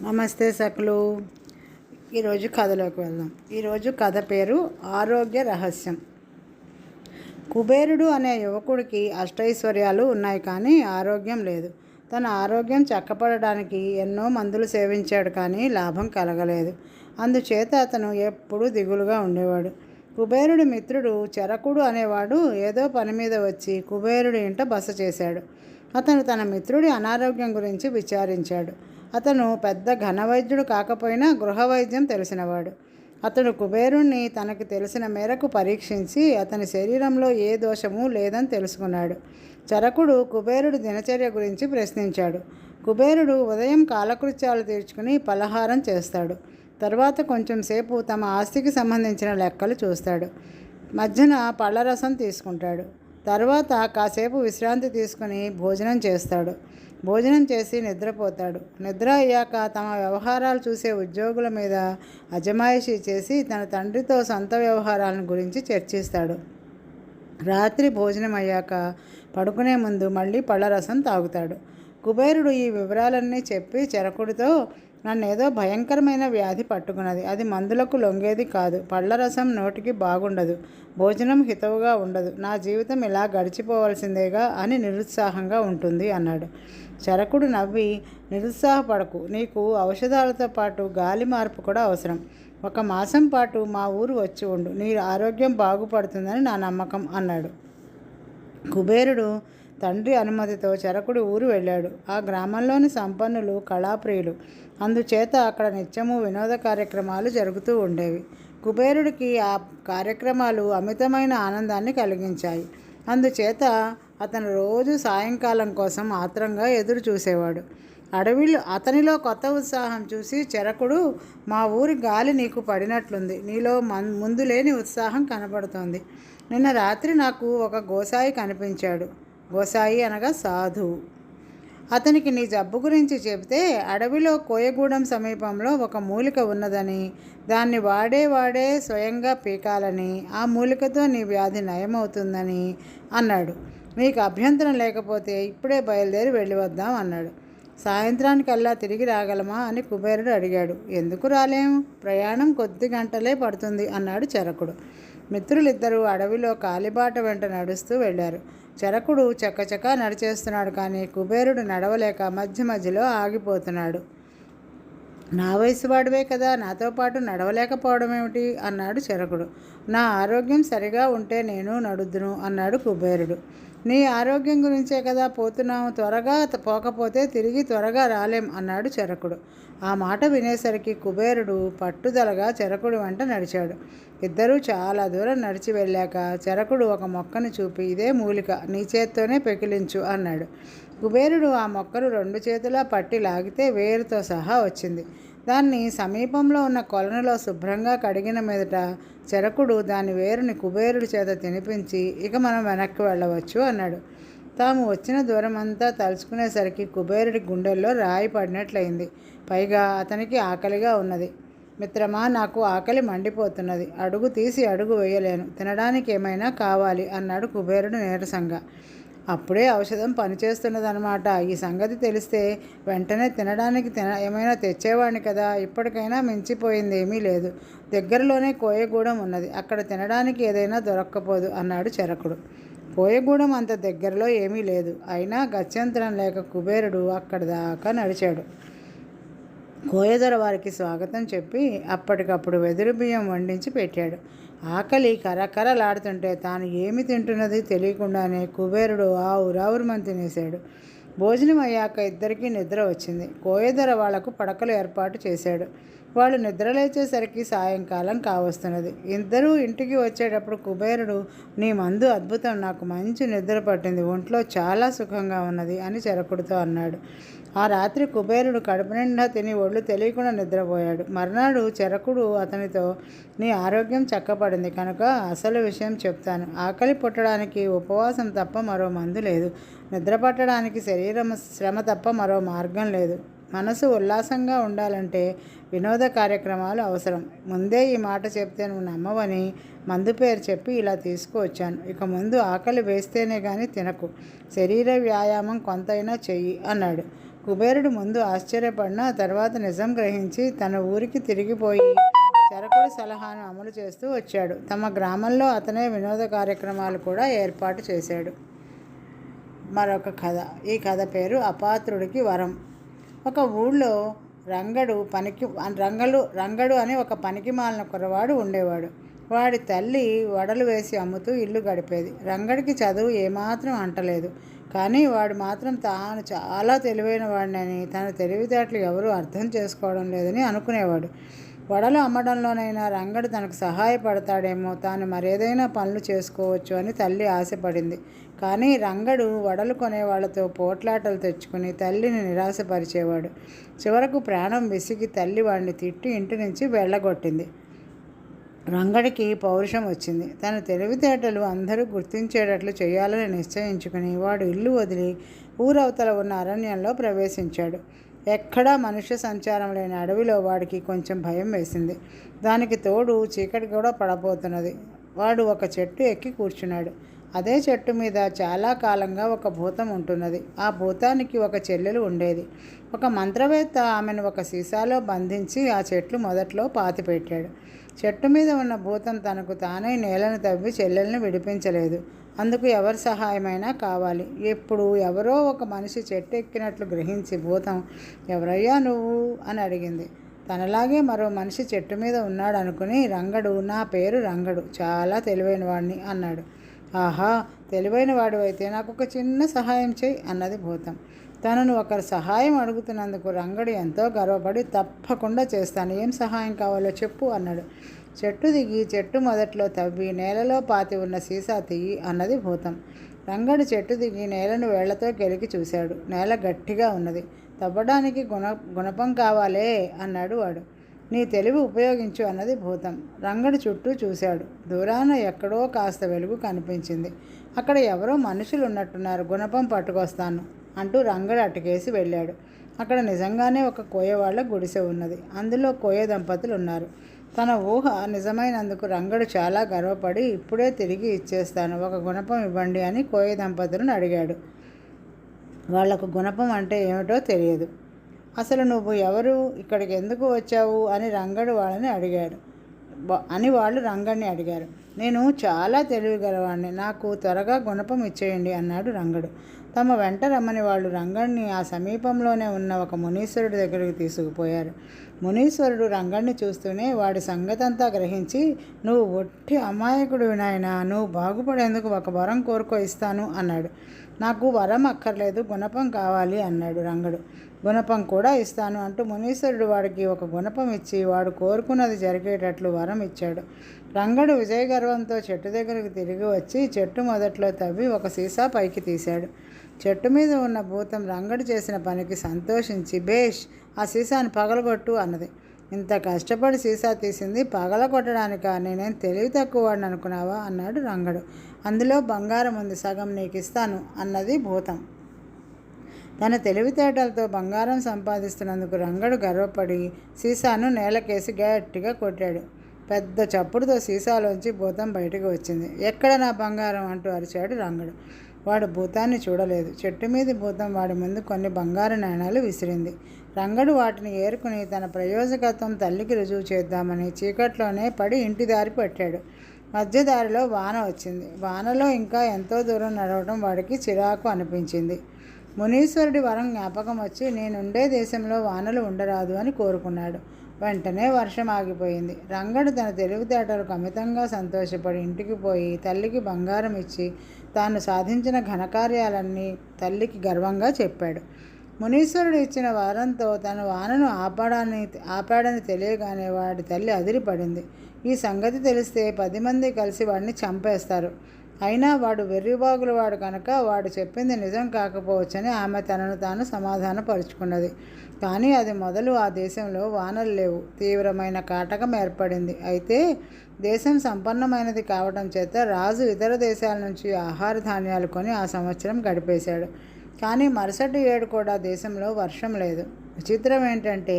నమస్తే సకులు. ఈరోజు కథలోకి వెళ్దాం. ఈరోజు కథ పేరు ఆరోగ్య రహస్యం. కుబేరుడు అనే యువకుడికి అష్టైశ్వర్యాలు ఉన్నాయి, కానీ ఆరోగ్యం లేదు. తన ఆరోగ్యం చక్కపడడానికి ఎన్నో మందులు సేవించాడు, కానీ లాభం కలగలేదు. అందుచేత అతను ఎప్పుడూ దిగులుగా ఉండేవాడు. కుబేరుడి మిత్రుడు చరకుడు అనేవాడు ఏదో పని మీద వచ్చి కుబేరుడి ఇంట బస చేశాడు. అతను తన మిత్రుడి అనారోగ్యం గురించి విచారించాడు. అతను పెద్ద ఘనవైద్యుడు కాకపోయినా గృహవైద్యం తెలిసినవాడు. అతడు కుబేరుణ్ణి తనకు తెలిసిన మేరకు పరీక్షించి అతని శరీరంలో ఏ దోషము లేదని తెలుసుకున్నాడు. చరకుడు కుబేరుడి దినచర్య గురించి ప్రశ్నించాడు. కుబేరుడు ఉదయం కాలకృత్యాలు తీర్చుకుని పలహారం చేస్తాడు. తర్వాత కొంచెం సేపు తమ ఆస్తికి సంబంధించిన లెక్కలు చూస్తాడు. మధ్యన పళ్ళరసం తీసుకుంటాడు. తర్వాత కాసేపు విశ్రాంతి తీసుకుని భోజనం చేస్తాడు. భోజనం చేసి నిద్రపోతాడు. నిద్ర అయ్యాక తమ వ్యవహారాలు చూసే ఉద్యోగుల మీద అజమాయిషీ చేసి తన తండ్రితో సొంత వ్యవహారాలను గురించి చర్చిస్తాడు. రాత్రి భోజనం అయ్యాక పడుకునే ముందు మళ్ళీ పళ్ళరసం తాగుతాడు. కుబేరుడు ఈ వివరాలన్నీ చెప్పి చరకుడితో, నన్నేదో భయంకరమైన వ్యాధి పట్టుకున్నది. అది మందులకు లొంగేది కాదు. పళ్ళరసం నోటికి బాగుండదు, భోజనం హితవుగా ఉండదు. నా జీవితం ఇలా గడిచిపోవలసిందేగా అని నిరుత్సాహంగా ఉంటుంది అన్నాడు. చరకుడు నవ్వి, నిరుత్సాహపడకు. నీకు ఔషధాలతో పాటు గాలి మార్పు కూడా అవసరం. 1 మాసం పాటు మా ఊరు వచ్చి ఉండు. నీ ఆరోగ్యం బాగుపడుతుందని నా నమ్మకం అన్నాడు. కుబేరుడు తండ్రి అనుమతితో చరకుడి ఊరు వెళ్ళాడు. ఆ గ్రామంలోని సంపన్నులు కళాప్రియులు. అందుచేత అక్కడ నిత్యము వినోద కార్యక్రమాలు జరుగుతూ ఉండేవి. కుబేరుడికి ఆ కార్యక్రమాలు అమితమైన ఆనందాన్ని కలిగించాయి. అందుచేత అతను రోజు సాయంకాలం కోసం ఆత్రంగా ఎదురు చూసేవాడు. అతనిలో కొత్త ఉత్సాహం చూసి చరకుడు, మా ఊరి గాలి నీకు పడినట్లుంది. నీలో ముందు లేని ఉత్సాహం కనబడుతోంది. నిన్న రాత్రి నాకు ఒక గోసాయి కనిపించాడు. గోసాయి అనగా సాధువు. అతనికి నీ జబ్బు గురించి చెబితే అడవిలో కోయగూడెం సమీపంలో ఒక మూలిక ఉన్నదని, దాన్ని వాడే స్వయంగా పీకాలని, ఆ మూలికతో నీ వ్యాధి నయమవుతుందని అన్నాడు. నీకు అభ్యంతరం లేకపోతే ఇప్పుడే బయలుదేరి వెళ్ళి వద్దాం అన్నాడు. సాయంత్రానికల్లా తిరిగి రాగలమా అని కుబేరుడు అడిగాడు. ఎందుకు రాలేము, ప్రయాణం కొద్ది గంటలే పడుతుంది అన్నాడు చరకుడు. మిత్రులిద్దరూ అడవిలో కాలిబాట వెంట నడుస్తూ వెళ్ళారు. చరకుడు చకచకా నడిచేస్తున్నాడు, కానీ కుబేరుడు నడవలేక మధ్య మధ్యలో ఆగిపోతున్నాడు. నా వయసు వాడివే కదా, నాతో పాటు నడవలేకపోవడం ఏమిటి అన్నాడు చరకుడు. నా ఆరోగ్యం సరిగా ఉంటే నేను నడుద్దును అన్నాడు కుబేరుడు. నీ ఆరోగ్యం గురించే కదా పోతున్నాము, త్వరగా పోకపోతే తిరిగి త్వరగా రాలేం అన్నాడు చరకుడు. ఆ మాట వినేసరికి కుబేరుడు పట్టుదలగా చరకుడు వెంట నడిచాడు. ఇద్దరూ చాలా దూరం నడిచి వెళ్ళాక చరకుడు ఒక మొక్కను చూపి, ఇదే మూలిక, నీ చేత్తోనే పెకిలించు అన్నాడు. కుబేరుడు ఆ మొక్కను 2 చేతులా పట్టి లాగితే వేరుతో సహా వచ్చింది. దాన్ని సమీపంలో ఉన్న కొలనులో శుభ్రంగా కడిగిన మీదట చరకుడు దాని వేరుని కుబేరుడి చేత తినిపించి, ఇక మనం వెనక్కి వెళ్ళవచ్చు అన్నాడు. తాము వచ్చిన దూరమంతా తలుచుకునేసరికి కుబేరుడి గుండెల్లో రాయి పడినట్లయింది. పైగా అతనికి ఆకలిగా ఉన్నది. మిత్రమా, నాకు ఆకలి మండిపోతున్నది. అడుగు తీసి అడుగు వేయలేను. తినడానికి ఏమైనా కావాలి అన్నాడు కుబేరుడు నీరసంగా. అప్పుడే ఔషధం పనిచేస్తున్నదన్నమాట. ఈ సంగతి తెలిస్తే వెంటనే తినడానికి ఏమైనా తెచ్చేవాడిని కదా. ఇప్పటికైనా మించిపోయింది ఏమీ లేదు. దగ్గరలోనే కోయగూడెం ఉన్నది. అక్కడ తినడానికి ఏదైనా దొరక్కపోదు అన్నాడు చరకుడు. కోయగూడెం అంత దగ్గరలో ఏమీ లేదు. అయినా గత్యంతరం లేక కుబేరుడు అక్కడి దాకా నడిచాడు. కోయదొర వారికి స్వాగతం చెప్పి అప్పటికప్పుడు వెదురు బియ్యం వండించి పెట్టాడు. ఆకలి కరకరలాడుతుంటే తాను ఏమి తింటున్నది తెలియకుండానే కుబేరుడు ఆవురావురుమని తినేశాడు. భోజనం అయ్యాక ఇద్దరికీ నిద్ర వచ్చింది. కోయదొర వాళ్లకు పడకలు ఏర్పాటు చేశాడు. వాళ్ళు నిద్రలేచేసరికి సాయంకాలం కావస్తున్నది. ఇద్దరూ ఇంటికి వచ్చేటప్పుడు కుబేరుడు, నీ మందు అద్భుతం, నాకు మంచి నిద్ర పట్టింది, ఒంట్లో చాలా సుఖంగా ఉన్నది అని చరకుడితో అన్నాడు. ఆ రాత్రి కుబేరుడు కడుపు నిండా తిని ఒళ్ళు తెలియకుండా నిద్రపోయాడు. మర్నాడు చరకుడు అతనితో, నీ ఆరోగ్యం చక్కపడింది కనుక అసలు విషయం చెప్తాను. ఆకలి పుట్టడానికి ఉపవాసం తప్ప మరో మందు లేదు. నిద్ర పట్టడానికి శరీరం శ్రమ తప్ప మరో మార్గం లేదు. మనసు ఉల్లాసంగా ఉండాలంటే వినోద కార్యక్రమాలు అవసరం. ముందే ఈ మాట చెప్తే నువ్వు నమ్మవని మందు పేరు చెప్పి ఇలా తీసుకువచ్చాను. ఇక ముందు ఆకలి వేస్తేనే కానీ తినకు. శరీర వ్యాయామం కొంతైనా చెయ్యి అన్నాడు. కుబేరుడు ముందు ఆశ్చర్యపడినా తర్వాత నిజం గ్రహించి తన ఊరికి తిరిగిపోయి చరకుడి సలహాను అమలు చేస్తూ వచ్చాడు. తమ గ్రామంలో అతనే వినోద కార్యక్రమాలు కూడా ఏర్పాటు చేశాడు. మరొక కథ. ఈ కథ పేరు అపాత్రుడికి వరం. ఒక ఊళ్ళో రంగడు అని ఒక పనికిమాలిన కుర్రవాడు ఉండేవాడు. వాడి తల్లి వడలు వేసి అమ్ముతూ ఇల్లు గడిపేది. రంగడికి చదువు ఏమాత్రం అంటలేదు. కానీ వాడు మాత్రం తాను చాలా తెలివైన వాడినని, తన తెలివితేటలు ఎవరూ అర్థం చేసుకోవడం లేదని అనుకునేవాడు. వడలు అమ్మడంలోనైనా రంగడు తనకు సహాయపడతాడేమో, తాను మరేదైనా పనులు చేసుకోవచ్చు అని తల్లి ఆశపడింది. కానీ రంగడు వడలు కొనేవాళ్లతో పోట్లాటలు తెచ్చుకుని తల్లిని నిరాశపరిచేవాడు. చివరకు ప్రాణం విసిగి తల్లి వాడిని తిట్టి ఇంటి నుంచి వెళ్ళగొట్టింది. రంగడికి పౌరుషం వచ్చింది. తన తెలివితేటలు అందరూ గుర్తించేటట్లు చేయాలని నిశ్చయించుకుని వాడు ఇల్లు వదిలి ఊరవతల ఉన్న అరణ్యంలో ప్రవేశించాడు. ఎక్కడా మనుష్య సంచారం లేని అడవిలో వాడికి కొంచెం భయం వేసింది. దానికి తోడు చీకటి కూడా పడబోతున్నది. వాడు ఒక చెట్టు ఎక్కి కూర్చున్నాడు. అదే చెట్టు మీద చాలా కాలంగా ఒక భూతం ఉంటున్నది. ఆ భూతానికి ఒక చెల్లెలు ఉండేది. ఒక మంత్రవేత్త ఆమెను ఒక సీసాలో బంధించి ఆ చెట్లు మొదట్లో పాతిపెట్టాడు. చెట్టు మీద ఉన్న భూతం తనకు తానే నేలను తవ్వి చెల్లెల్ని విడిపించలేదు. అందుకు ఎవరి సహాయమైనా కావాలి. ఎప్పుడు ఎవరో ఒక మనిషి చెట్టు ఎక్కినట్లు గ్రహించి భూతం, ఎవరయ్యా నువ్వు అని అడిగింది. తనలాగే మరో మనిషి చెట్టు మీద ఉన్నాడు అనుకుని రంగడు, నా పేరు రంగడు, చాలా తెలివైన వాడిని అన్నాడు. ఆహా, తెలివైన వాడు అయితే నాకు ఒక చిన్న సహాయం చేయి అన్నది భూతం. తనను ఒకరి సహాయం అడుగుతున్నందుకు రంగడు ఎంతో గర్వపడి, తప్పకుండా చేస్తాను, ఏం సహాయం కావాలో చెప్పు అన్నాడు. చెట్టు దిగి చెట్టు మొదట్లో తవ్వి నేలలో పాతి ఉన్న సీసా తీయి అన్నది భూతం. రంగడు చెట్టు దిగి నేలను వేళ్లతో కెలికి చూశాడు. నేల గట్టిగా ఉన్నది. తవ్వడానికి గుణపం కావాలే అన్నాడు వాడు. నీ తెలివి ఉపయోగించు అన్నది భూతం. రంగడు చుట్టూ చూశాడు. దూరాన ఎక్కడో కాస్త వెలుగు కనిపించింది. అక్కడ ఎవరో మనుషులు ఉన్నట్టున్నారు, గుణపం పట్టుకొస్తాను అంటూ రంగడు అటుకేసి వెళ్ళాడు. అక్కడ నిజంగానే ఒక కోయవాళ్ల గుడిసె ఉన్నది. అందులో కోయ దంపతులు ఉన్నారు. తన ఊహ నిజమైనందుకు రంగడు చాలా గర్వపడి, ఇప్పుడే తిరిగి ఇచ్చేస్తాను, ఒక గుణపం ఇవ్వండి అని కోయ దంపతులను అడిగాడు. వాళ్లకు గుణపం అంటే ఏమిటో తెలియదు. అసలు నువ్వు ఎవరు, ఇక్కడికి ఎందుకు వచ్చావు అని వాళ్ళు రంగడిని అడిగారు. నేను చాలా తెలివిగలవాడిని, నాకు త్వరగా గుణపం ఇచ్చేయండి అన్నాడు రంగడు. తమ వెంట రమ్మని వాళ్ళు రంగడిని ఆ సమీపంలోనే ఉన్న ఒక మునీశ్వరుడి దగ్గరికి తీసుకుపోయారు. మునీశ్వరుడు రంగడిని చూస్తూనే వాడి సంగతంతా గ్రహించి, నువ్వు ఒట్టి అమాయకుడు నాయనా, నువ్వు బాగుపడేందుకు ఒక వరం కోరుకో, ఇస్తాను అన్నాడు. నాకు వరం అక్కర్లేదు, గుణపం కావాలి అన్నాడు రంగడు. గుణపం కూడా ఇస్తాను అంటూ మునీశ్వరుడు వాడికి ఒక గుణపం ఇచ్చి వాడు కోరుకున్నది జరిగేటట్లు వరం ఇచ్చాడు. రంగడు విజయగర్వంతో చెట్టు దగ్గరికి తిరిగి వచ్చి చెట్టు మొదట్లో తవ్వి ఒక సీసా పైకి తీశాడు. చెట్టు మీద ఉన్న భూతం రంగడు చేసిన పనికి సంతోషించి, బేష్, ఆ సీసాను పగలగొట్టు అన్నది. ఇంత కష్టపడి సీసా తీసింది పగలగొట్టడానికా? నేనేం తెలివి తక్కువ వాడిని అనుకున్నావా అన్నాడు రంగడు. అందులో బంగారం ఉంది, సగం నీకు ఇస్తాను అన్నది భూతం. తన తెలివితేటలతో బంగారం సంపాదిస్తున్నందుకు రంగడు గర్వపడి సీసాను నేలకేసి గట్టిగా కొట్టాడు. పెద్ద చప్పుడుతో సీసాలోంచి భూతం బయటకు వచ్చింది. ఎక్కడ నా బంగారం అంటూ అరిచాడు రంగడు. వాడు భూతాన్ని చూడలేదు. చెట్టు మీది భూతం వాడి ముందు కొన్ని బంగారు నాణాలు విసిరింది. రంగడు వాటిని ఏరుకుని తన ప్రయోజకత్వం తల్లికి రుజువు చేద్దామని చీకట్లోనే పడి ఇంటి దారి పట్టాడు. మధ్యదారిలో వాన వచ్చింది. వానలో ఇంకా ఎంతో దూరం నడవడం వాడికి చిరాకు అనిపించింది. మునీశ్వరుడి వరం జ్ఞాపకం వచ్చి, నేనుండే దేశంలో వానలు ఉండరాదు అని కోరుకున్నాడు. వెంటనే వర్షం ఆగిపోయింది. రంగడు తన తెలివితేటలకు అమితంగా సంతోషపడి ఇంటికి పోయి తల్లికి బంగారం ఇచ్చి తాను సాధించిన ఘనకార్యాలన్నీ తల్లికి గర్వంగా చెప్పాడు. మునీశ్వరుడు ఇచ్చిన వరంతో తన వానను ఆపాడని తెలియగానే వాడి తల్లి అదిరిపడింది. ఈ సంగతి తెలిస్తే 10 మంది కలిసి వాడిని చంపేస్తారు. అయినా వాడు వెర్రిబాగులు వాడు కనుక వాడు చెప్పింది నిజం కాకపోవచ్చని ఆమె తనను తాను సమాధానపరుచుకున్నది. కానీ అది మొదలు ఆ దేశంలో వానలు లేవు. తీవ్రమైన కాటకం ఏర్పడింది. అయితే దేశం సంపన్నమైనది కావడం చేత రాజు ఇతర దేశాల నుంచి ఆహార ధాన్యాలు కొని ఆ సంవత్సరం గడిపేశాడు. కానీ మరుసటి ఏడు కూడా దేశంలో వర్షం లేదు. విచిత్రం ఏంటంటే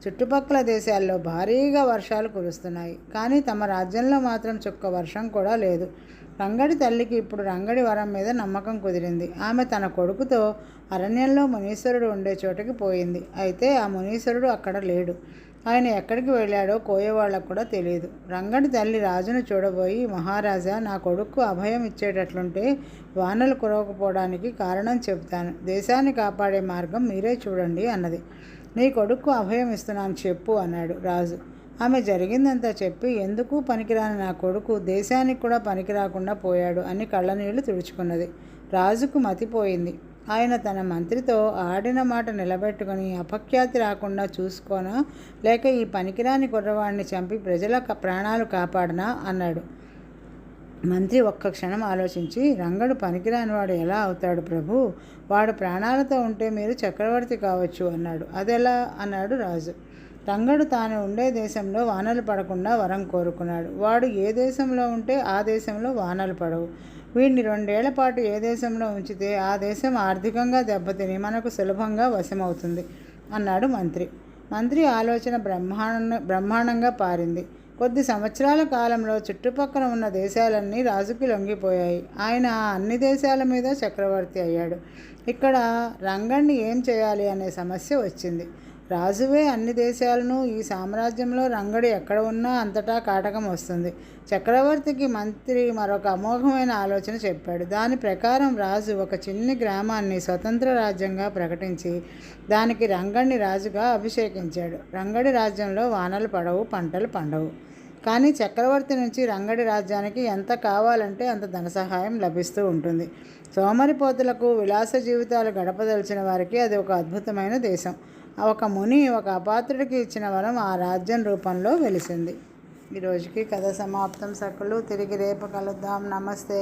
చుట్టుపక్కల దేశాల్లో భారీగా వర్షాలు కురుస్తున్నాయి. కానీ తమ రాజ్యంలో మాత్రం చుక్క వర్షం కూడా లేదు. రంగడి తల్లికి ఇప్పుడు రంగడి వరం మీద నమ్మకం కుదిరింది. ఆమె తన కొడుకుతో అరణ్యంలో మునీశ్వరుడు ఉండే చోటకి పోయింది. అయితే ఆ మునీశ్వరుడు అక్కడ లేడు. ఆయన ఎక్కడికి వెళ్ళాడో కోయేవాళ్ళకు కూడా తెలియదు. రంగడి తల్లి రాజును చూడబోయి, మహారాజా, నా కొడుకు అభయం ఇచ్చేటట్లుంటే వానలు కురవకపోవడానికి కారణం చెబుతాను. దేశాన్ని కాపాడే మార్గం మీరే చూడండి అన్నది. నీ కొడుకు అభయం ఇస్తున్నాను చెప్పు అన్నాడు రాజు. ఆమె జరిగిందంతా చెప్పి, ఎందుకు పనికిరాని నా కొడుకు దేశానికి కూడా పనికిరాకుండా పోయాడు అని కళ్ళనీళ్లు తుడుచుకున్నది. రాజుకు మతిపోయింది. ఆయన తన మంత్రితో ఆడిన మాట నిలబెట్టుకుని అపఖ్యాతి రాకుండా చూసుకోనా, లేక ఈ పనికిరాని కుర్రవాడిని చంపి ప్రజల ప్రాణాలు కాపాడనా అన్నాడు. మంత్రి ఒక్క క్షణం ఆలోచించి, రంగడు పనికిరానివాడు ఎలా అవుతాడు ప్రభు? వాడు ప్రాణాలతో ఉంటే మీరు చక్రవర్తి కావచ్చు అన్నాడు. అదెలా అన్నాడు రాజు. రంగడు తాను ఉండే దేశంలో వానలు పడకుండా వరం కోరుకున్నాడు. వాడు ఏ దేశంలో ఉంటే ఆ దేశంలో వానలు పడవు. వీడిని 2 ఏళ్ల పాటు ఏ దేశంలో ఉంచితే ఆ దేశం ఆర్థికంగా దెబ్బతిని మనకు సులభంగా వశమవుతుంది అన్నాడు మంత్రి. మంత్రి ఆలోచన బ్రహ్మాండంగా పారింది. కొద్ది సంవత్సరాల కాలంలో చుట్టుపక్కల ఉన్న దేశాలన్నీ రాజుకి లొంగిపోయాయి. ఆయన అన్ని దేశాల మీద చక్రవర్తి అయ్యాడు. ఇక్కడ రంగణ్ణి ఏం చేయాలి అనే సమస్య వచ్చింది. రాజువే అన్ని దేశాలను, ఈ సామ్రాజ్యంలో రంగడు ఎక్కడ ఉన్నా అంతటా కాటకం వస్తుంది. చక్రవర్తికి మంత్రి మరొక అమోఘమైన ఆలోచన చెప్పాడు. దాని ప్రకారం రాజు ఒక చిన్ని గ్రామాన్ని స్వతంత్ర రాజ్యంగా ప్రకటించి దానికి రంగడిని రాజుగా అభిషేకించాడు. రంగడి రాజ్యంలో వానలు పడవు, పంటలు పండవు. కానీ చక్రవర్తి నుంచి రంగడి రాజ్యానికి ఎంత కావాలంటే అంత ధన సహాయం లభిస్తూ ఉంటుంది. సోమరిపోతులకు, విలాస జీవితాలు గడపదలిచిన వారికి అది ఒక అద్భుతమైన దేశం. ఒక ముని ఒక అపాత్రుడికి ఇచ్చిన వరం ఆ రాజ్యం రూపంలో వెలిసింది. ఈరోజుకి కథ సమాప్తం సకులు. తిరిగి రేపు కలుద్దాం. నమస్తే.